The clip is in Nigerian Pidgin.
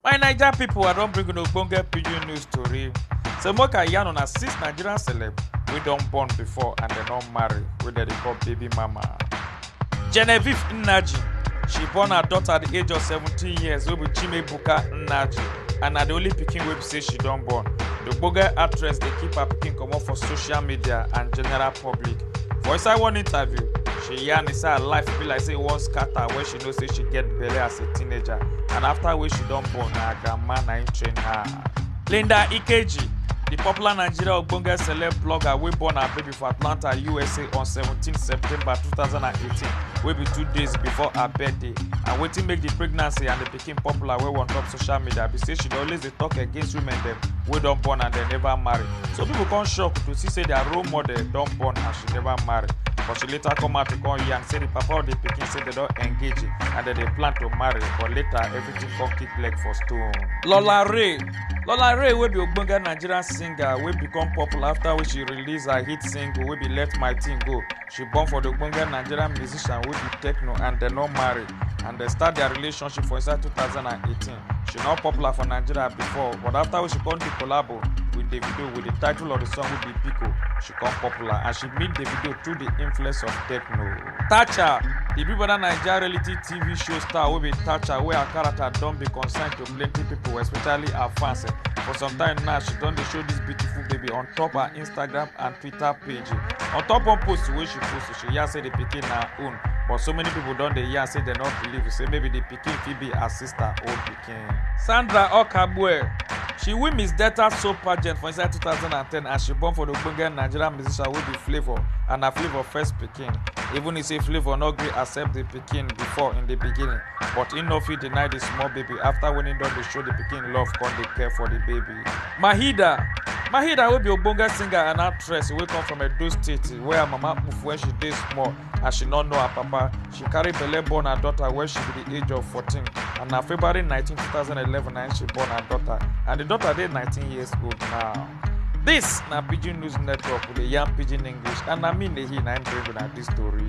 My Naija people, I don't bring no ogbonge pidgin news story. So make I yarn on a 6 Nigerian celeb we don't born before and they don't marry, wey they call baby mama. Genevieve Nnaji, she born her daughter at the age of 17 years wey be Chimebuka Nnaji, and na the only pikin wey be say she don't born. The ogbonge actress they keep her pikin comot for social media and general public. For inside one interview, she yarn say her life be like say e wan scatter when she know say she get belle as a teenager, and after wey she don born na her grandma na im train her. Linda Ikeji, the popular Nigeria ogbonge celeb blogger wey born her baby for Atlanta, USA on 17 September 2018, wey be 2 days before her birthday, and wetin make the pregnancy and the pikin popular wey on top social media be say she dey always dey talk against women dem wey don born and dem never marry. So people come shock to see say their role model don born and she never marry. But she later come out to come here and say the papa of the pikin say they don't engage and that they plan to marry, but later everything come kick leg for stone. Lola Ray wey be ogbonge Nigerian singer wey become popular after wey she release her hit single wey be Let My Thing Go. She born for the ogbonge Nigerian musician wey be techno, and they not marry, and they start their relationship for inside 2018. She not popular for Nigeria before, but after wey she come to collabo with Davido with the title of the song will be Pico, she come popular, and she meet Davido through the influence of techno. Thatcher, the Big Brother Naija reality TV show star wey be Thatcher, where her character don't be concerned to plenty people, especially her fans. For some time now, she done dey show this beautiful baby on top her Instagram and Twitter page. On top one post wey she post, she hear say the pikin na her own, but so many people don dey hear say they not believe, say maybe the pikin fit be her sister own pikin. Sandra Okabue, she win Miss Delta soap pageant for inside 2010, and she born for the ogbonge Nigerian musician wey be Flavour, and her Flavour first pikin. Even if say Flavour no gree accept the pikin before in the beginning, but he no fit deny the small baby after when he don dey show the pikin love come dey care for the baby. Mahida wey be ogbonge singer and actress wey come from Edo State, where her mama move when she dey small and she not know her papa. She carry belle born her daughter when she be the age of 14, and na February 19, 2011 na she born her daughter, and the daughter dey 19 years old now. This na Pidgin News Network with the Yarn Pidgin English, and na me NEHE na bring una this story.